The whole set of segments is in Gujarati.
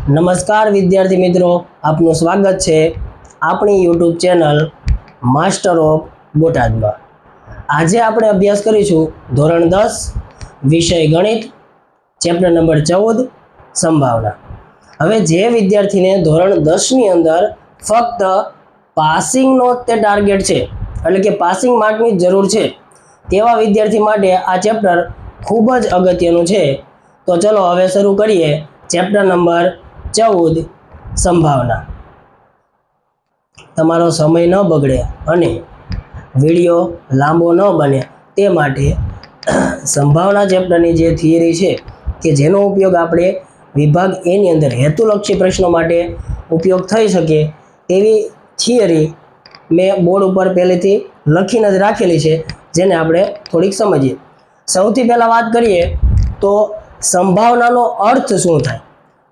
નમસ્કાર વિદ્યાર્થી મિત્રો, આપનું સ્વાગત છે આપણી યુટ્યુબ ચેનલ માસ્ટર ઓફ બોટાદમાં। આજે આપણે અભ્યાસ કરીશું ધોરણ 10 વિષય ગણિત, ચેપ્ટર નંબર 14 સંભાવના। હવે જે વિદ્યાર્થીને ધોરણ 10 ની અંદર ફક્ત પાસિંગનો તે ટાર્ગેટ છે, એટલે કે પાસિંગ માર્કની જરૂર છે, તેવા વિદ્યાર્થી માટે આ ચેપ્ટર ખૂબ જ અગત્યનું છે। તો ચલો હવે શરૂ કરીએ ચેપ્ટર નંબર 14 સંભાવના। તમારો સમય ન બગડે અને વિડિયો લાંબો ન બને તે માટે સંભાવના ચેપ્ટરની જે થિયરી છે કે જેનો ઉપયોગ આપણે વિભાગ એ ની અંદર હેતુલક્ષી પ્રશ્નો માટે ઉપયોગ થઈ શકે તેવી થિયરી મેં બોર્ડ ઉપર પહેલેથી લખીને જ રાખેલી છે, જેને આપણે થોડીક સમજીએ। સૌથી પહેલા વાત કરીએ તો સંભાવનાનો અર્થ શું થાય,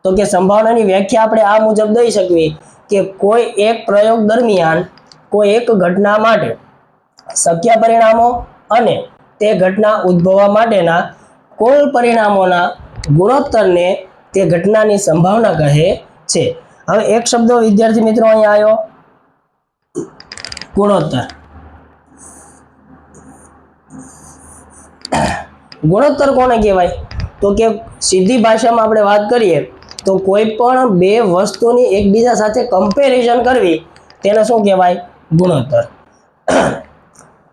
તો કે સંભાવનાની વ્યાખ્યા આપણે આ મુજબ દઈ શકીએ કે કોઈ એક પ્રયોગ દરમિયાન કોઈ એક ઘટના માટે શક્ય પરિણામો અને તે ઘટના ઉદ્ભવવા માટેના કુલ પરિણામોના ગુણોત્તરને તે ઘટનાની સંભાવના કહે છે। હવે એક શબ્દ વિદ્યાર્થી મિત્રો અહીંયા આવ્યો, ગુણોત્તર। ગુણોત્તર કોને કહેવાય, તો કે સીધી ભાષામાં આપણે વાત કરીએ તો કોઈ પણ બે વસ્તુની એકબીજા સાથે કમ્પેરિઝન કરવી તેને શું કહેવાય, ગુણોત્તર।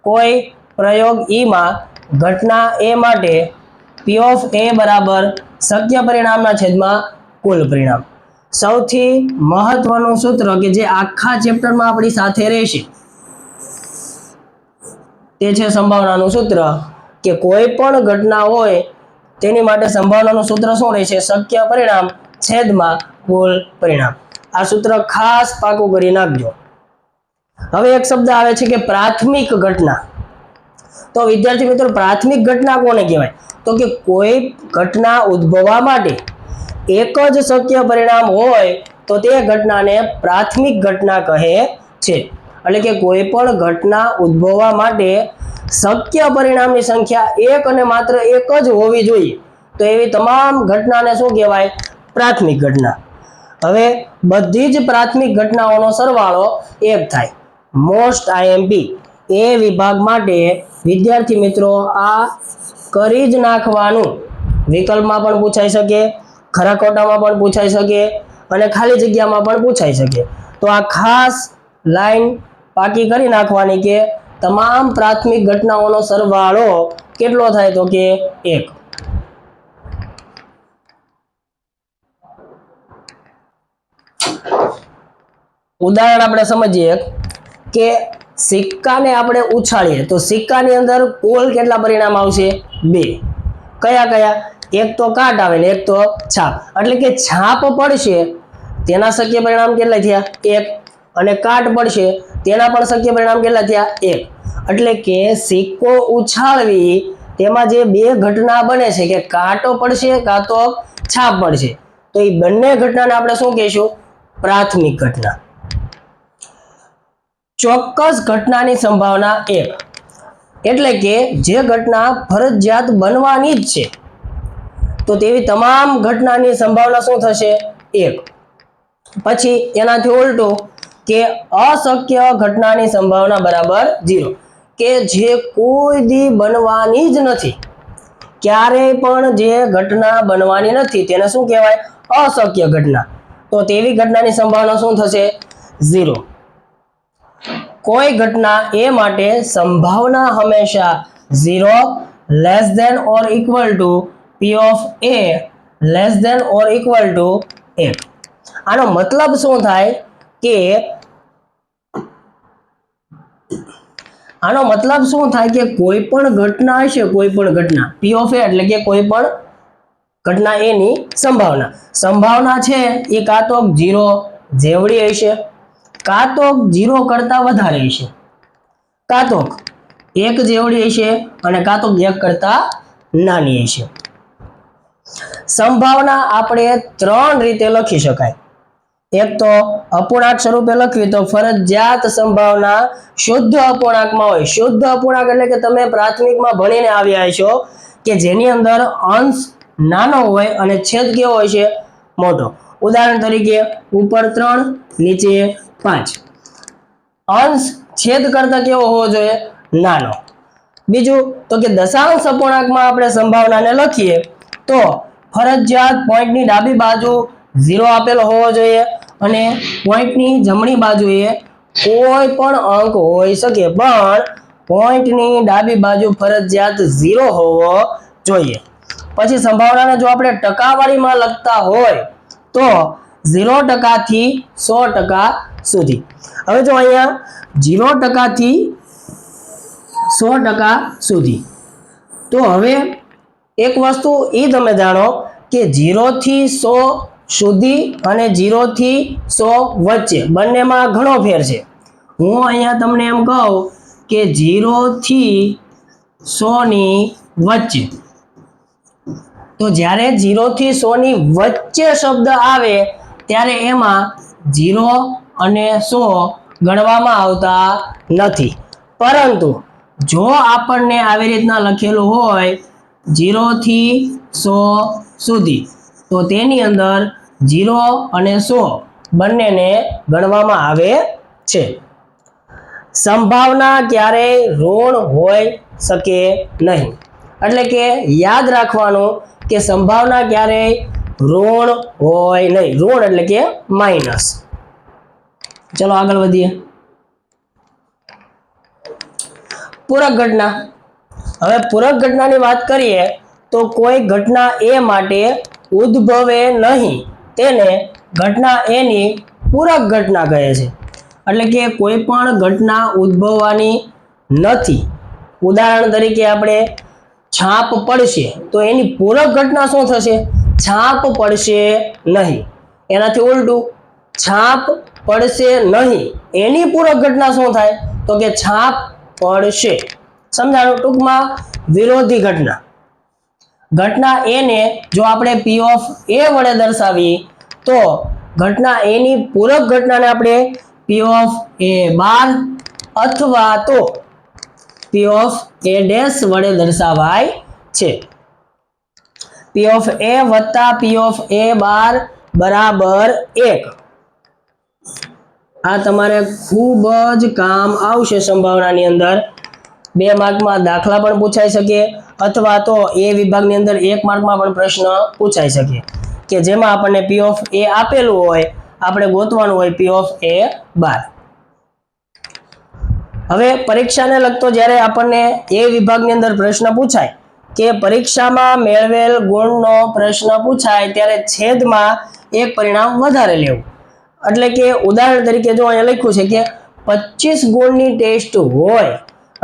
કોઈ પ્રયોગ ઈમાં ઘટના એ માટે P of A બરાબર શક્ય પરિણામના છેદમાં કુલ પરિણામ। સૌથી મહત્વનું સૂત્ર કે જે આખા ચેપ્ટરમાં આપણી સાથે રહેશે તે છે સંભાવનાનું સૂત્ર, કે કોઈ પણ ઘટના હોય તેની માટે સંભાવનાનું સૂત્ર શું રહેશે, શક્ય પરિણામ છેદમાં કુલ પરિણામ। આ સૂત્ર ખાસ પાકું કરી નાખજો। હવે એક શબ્દ આવે છે કે પ્રાથમિક ઘટના। તો વિદ્યાર્થી મિત્રો પ્રાથમિક ઘટના કોને કહેવાય, તો કે કોઈ ઘટના ઉદ્ભવવા માટે એક જ શક્ય પરિણામ હોય તો તે ઘટનાને પ્રાથમિક ઘટના કહે છે। એટલે કે કોઈ પણ ઘટના ઉદ્ભવવા માટે શક્ય પરિણામની સંખ્યા એક અને માત્ર એક જ હોવી જોઈએ તો એવી તમામ ઘટનાને શું કહેવાય, પ્રાથમિક ઘટના। હવે બધી જ પ્રાથમિક ઘટનાઓનો સરવાળો 1 થાય। મોસ્ટ આઈએમપી એ વિભાગ માટે વિદ્યાર્થી મિત્રો આ કરી જ નાખવાનું। વિકલ્પમાં પણ પૂછાઈ શકે, ખરા ખોટામાં પણ પૂછાઈ શકે અને ખાલી જગ્યામાં પણ પૂછાઈ શકે। તો આ ખાસ લાઈન પાકી કરી નાખવાની કે તમામ પ્રાથમિક ઘટનાઓનો સરવાળો કેટલો થાય, તો કે 1। ઉદાહરણ આપણે સમજીએ કે સિક્કાને આપણે ઉછાળીએ તો સિક્કાની અંદર કુલ કેટલા પરિણામ આવશે, 2। કયા કયા, એક તો કાટ આવે ને એક તો છાપ। એટલે કે છાપ પડશે તેના શક્ય પરિણામ કેટલા થયા, 1, અને કાટ પડશે તેના પણ શક્ય પરિણામ કેટલા થયા, 1। એટલે કે સિક્કો ઉછાળવી તેમાં જે બે ઘટના બને છે કે કાંટો પડશે કાં તો છાપ પડશે, તો એ બંને ઘટનાને આપણે શું કહીશું, પ્રાથમિક ઘટના। ચોક્કસ ઘટનાની સંભાવના 1, એટલે કે જે ઘટના ફરજિયાત બનવાની જ છે તો તેવી તમામ ઘટનાની સંભાવના શું થશે, 1। પછી એનાથી ઉલટું કે અશક્ય ઘટનાની સંભાવના બરાબર 0, કે જે કોઈ દી બનવાની જ નથી, ક્યારેય પણ જે ઘટના બનવાની નથી તેને શું કહેવાય, અશક્ય ઘટના। તો તેવી ઘટનાની સંભાવના શું થશે, 0। કોઈ ઘટના એ માટે સંભાવના હંમેશા 0 less than or equal to P of A less than or equal to 1। આનો મતલબ શું થાય કે કોઈ પણ ઘટના હશે, કોઈ પણ ઘટના P of A એટલે કે કોઈ પણ ઘટના એની સંભાવના છે એ કાં તો 0 જેવડી હશે, કાં તો 0 કરતા વધારે હશે, કાં તો 1 જેવડી હશે અને કાં તો 1 કરતા નાની હશે। સંભાવના આપણે 3 રીતે લખી શકાય। એક તો અપૂર્ણાંક સ્વરૂપે લખવી તો ફરજિયાત સંભાવના શુદ્ધ અપૂર્ણાંકમાં હોય। શુદ્ધ અપૂર્ણાંક એટલે કે તમે પ્રાથમિકમાં ભણીને આવ્યા છો કે જેની અંદર અંશ નાનો હોય અને છેદ કેવો હોય છે, મોટો। ઉદાહરણ તરીકે ઉપર 3 નીચે 5. અંશ છેદ કરતા કેવો હોવો જોઈએ? નાનો. બીજું તો કે દશાંશ અપૂર્ણાંકમાં આપણે સંભાવનાને લખીએ તો ફરજિયાત પોઈન્ટની ડાબી બાજુ 0 આપેલો હોવો જોઈએ અને પોઈન્ટની જમણી બાજુએ કોઈ પણ અંક હોઈ શકે, પણ પોઈન્ટની ડાબી બાજુ ફરજિયાત 0 હોવો જોઈએ. પછી સંભાવનાને જો આપણે ટકાવારીમાં લખતા હોય તો 0% થી 100% સુધી. હવે જો અહીંયા 0% થી 100% સુધી, તો હવે એક વસ્તુ એ તમે જાણો કે 0 થી 100 સુધી અને 0 થી 100 વચ્ચે બંનેમાં ઘણો ફેર છે. હું અહીંયા તમને એમ કહું કે 0 થી 100 ની વચ્ચે, તો જ્યારે 0 થી 100 ની વચ્ચે શબ્દ આવે ત્યારે એમાં 0 અને 100 ગણવામાં આવતા નથી. પરંતુ જો આપણને આવી રીતના લખેલું હોય 0 થી 100 સુધી, તો તેની અંદર 0 અને 100 બંનેને ગણવામાં આવે છે. સંભાવના ક્યારેય ઋણ હોઈ શકે નહીં. એટલે કે યાદ રાખવાનું કે સંભાવના ક્યારેય ઋણ હોય નહીં. ઋણ એટલે કે માઇનસ. ચલો આગળ વધીએ. પૂરક ઘટના. હવે પૂરક ઘટનાની વાત કરીએ તો કોઈ ઘટના એ માટે ઉદ્ભવે નહીં તેને ઘટના એની પૂરક ઘટના કહે છે. એટલે કે કોઈ પણ ઘટના ઉદ્ભવવાની નથી. ઉદાહરણ તરીકે આપણે છાપ પડશે તો એની પૂરક ઘટના શું થશે? છાપ પડશે નહીં. એનાથી ઉલટું છાપ પડશે નહીં એની પૂરક ઘટના શું થાય? તો કે છાપ પડશે. સમજાણું? ટૂંકમાં વિરોધી ઘટના. ઘટના એ ને જો આપણે P of A વડે દર્શાવી તો ઘટના એ ની પૂરક ઘટનાને આપણે P of A બાર અથવા તો P of A ડેશ વડે દર્શાવાય છે. P of A વત્તા P of A બાર બરાબર 1. આ તમારે ખૂબ જ કામ આવશે સંભાવનાની અંદર. 2 માર્કમાં દાખલા પણ પૂછાઈ શકે અથવા તો એ વિભાગની અંદર 1 માર્કમાં પણ પ્રશ્ન પૂછાઈ શકે કે જેમાં આપણને P of A આપેલું હોય, આપણે ગોતવાનું હોય P of A બાર. હવે પરીક્ષાને લગતો જ્યારે આપણને એ વિભાગની અંદર પ્રશ્ન પૂછાય કે પરીક્ષામાં મેળવેલ ગુણનો પ્રશ્ન પૂછાય ત્યારે છેદમાં એક પરિણામ વધારે લેવું. એટલે કે ઉદાહરણ તરીકે જો અહીંયા લખ્યું છે કે 25 ગુણની ટેસ્ટ હોય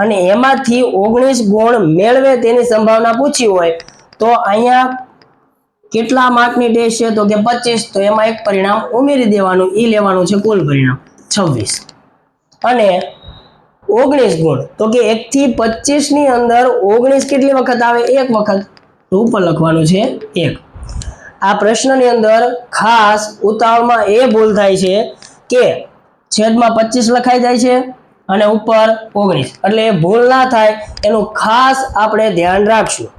અને એમાંથી 19 ગુણ મેળવે તેની સંભાવના પૂછી હોય તો અહીંયા કેટલા માર્કની ટેસ્ટ છે? તો કે 25. તો એમાં એક પરિણામ ઉમેરી દેવાનું, એ લેવાનું છે કુલ પરિણામ 26. અને 19 ગુણ તો કે 1 થી 25 ની અંદર 19 કેટલી વખત આવે? 1 વખત. તો ઉપર લખવાનું છે 1. આ પ્રશ્નની અંદર ખાસ ઉતાવળમાં એ ભૂલ થાય છે કે છેદમાં 25 લખાઈ જાય છે અને ઉપર 19. એટલે એ ભૂલ ના થાય એનું ખાસ આપણે ધ્યાન રાખશું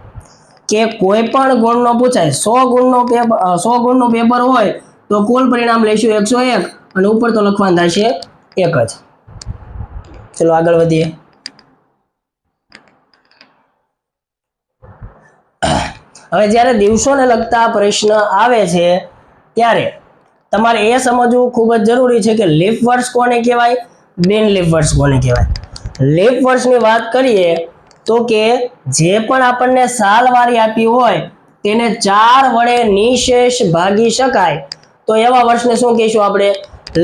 કે કોઈ પણ ગુણનો પૂછાય 100 ગુણનું પેપર હોય તો કુલ પરિણામ લઈશું 101 અને ઉપર તો લખવાનું થશે 1 જ. ચલો આગળ વધીએ. હવે જ્યારે દિવસોને લગતા પ્રશ્ન આવે છે ત્યારે તમારે એ સમજવું ખૂબ જ જરૂરી છે કે લીપ વર્ષ કોને કહેવાય, બિન લીપ વર્ષ કોને કહેવાય. લીપ વર્ષની વાત કરીએ તો કે જે પણ આપણને સાલવારી આપી હોય તેને 4 વડે નિશેષ ભાગી શકાય તો એવા વર્ષને શું કહીશું આપણે?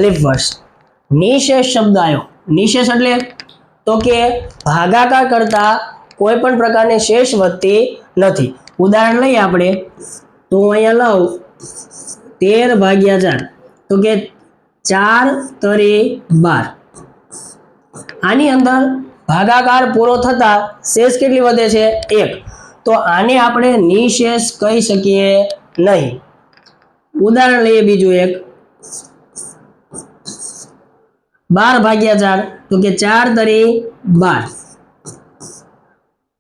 લીપ વર્ષ. નિશેષ શબ્દ આવ્યો. નિશેષ એટલે તો કે ભાગાકાર કરતા કોઈ પણ પ્રકારની શેષ વધતી નથી. ઉદાહરણ લઈએ આપણે તો હું અહીંયા લઉં 13 ભાગ્યા 4 તો કે 4 તરી 12. આની અંદર ભાગાકાર પૂરો થતા શેષ કેટલી વધે છે? 1. તો આને આપણે નિશેષ કહી શકીએ નહીં. ઉદાહરણ લઈએ બીજું એક 12 ભાગ્યા 4 તો કે 4 તરી 12.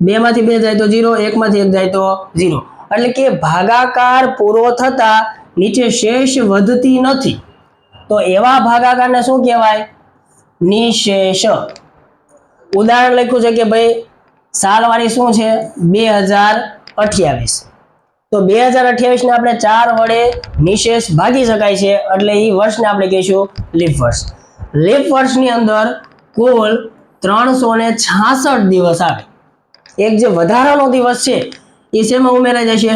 2 માંથી 2 જાય તો 0, 1 માંથી 1 જાય તો 0. એટલે કે ભાગાકાર પૂરો થતા નીચે શેષ વધતી નથી તો એવા ભાગાકારને શું કહેવાય? નિશેષ. ઉદાહરણ લખ્યું છે કે ભાઈ સાલવાળી શું છે? 2028. તો 2028 ને આપણે 4 વડે નિશેષ ભાગી શકાય છે એટલે એ વર્ષને આપણે કહીશું લીપ વર્ષ. લીપ વર્ષની અંદર કુલ 366 દિવસ આવે. એક જે વધારાનો દિવસ છે એ શેમાં ઉમેરાઈ જશે?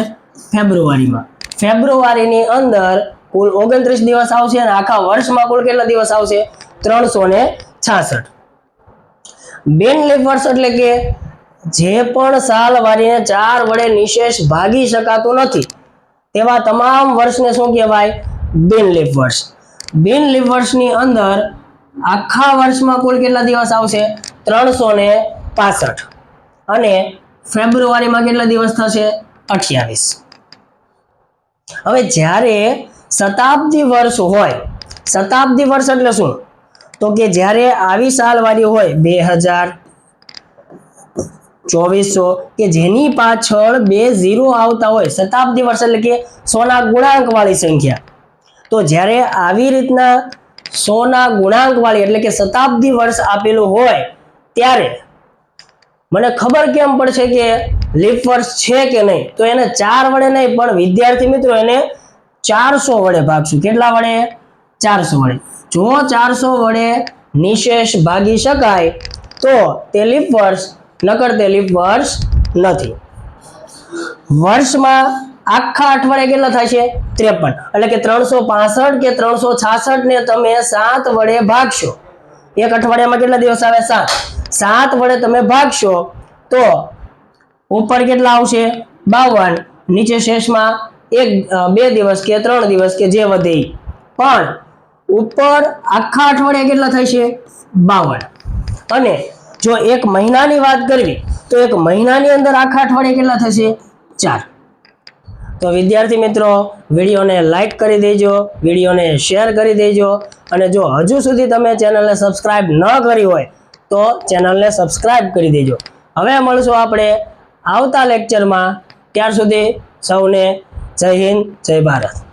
ફેબ્રુઆરીમાં. ફેબ્રુઆરીની અંદર કુલ 29 દિવસ આવશે અને આખા વર્ષમાં કુલ કેટલા દિવસ આવશે? 366. બિન લીપ વર્ષ એટલે કે જે પણ સાલવારીને 4 વડે નિશેષ ભાગી શકાતું નથી તેવા તમામ વર્ષને શું કહેવાય? બિન લીપ વર્ષ. બિન લીપ વર્ષની અંદર આખા વર્ષમાં કુલ કેટલા દિવસ આવશે? 365. અને ફેબ્રુઆરીમાં કેટલા દિવસ થશે? 28. હવે જ્યારે શતાબ્દી વર્ષ હોય, શતાબ્દી વર્ષ એટલે શું? તો કે જ્યારે આવી સાલવારી હોય 2000, 2400 કે જેની પાછળ 2 0 આવતા હોય, શતાબ્દી વર્ષ એટલે કે 100 ના ગુણાંક વાળી સંખ્યા. તો જ્યારે આવી રીતના 100 ના ગુણાંક વાળી એટલે કે શતાબ્દી વર્ષ આપેલું હોય ત્યારે મને ખબર કેમ પડશે કે લીપ વર્ષ છે કે નહીં? તો એને 4 વડે નહીં પણ વિદ્યાર્થી મિત્રો એને 400 વડે ભાગશું. કેટલા વડે? 400 વડે. જો 400 વડે નિશેષ ભાગી શકાય તો તે લીપ વર્ષ, નકર તે લીપ વર્ષ નથી. વર્ષમાં આખા અઠવાડિયા કેટલા થાય છે? 53. એટલે કે 365 કે 366 ને તમે 7 વડે ભાગશો. એક અઠવાડિયામાં કેટલા દિવસ આવે? 7. 7 વડે તમે ભાગશો તો ઉપર કેટલા આવશે? 52. નીચે શેષમાં 2 દિવસ કે 3 દિવસ કે જે વધે. પણ ઉપર આખા અઠવાડિયા કેટલા થાય છે? 52. અને જો એક મહિનાની વાત કરવી તો એક મહિનાની અંદર આખા અઠવાડિયા કેટલા થશે? 4. તો વિદ્યાર્થી મિત્રો વિડીયોને લાઈક કરી દેજો, વિડીયોને શેર કરી દેજો અને જો હજુ સુધી તમે ચેનલને સબસ્ક્રાઇબ ન કરી હોય તો ચેનલને સબસ્ક્રાઇબ કરી દેજો. હવે મળશું આપણે આવતા લેક્ચરમાં. ત્યાર સુધી સૌને જય હિન્દ, જય ભારત.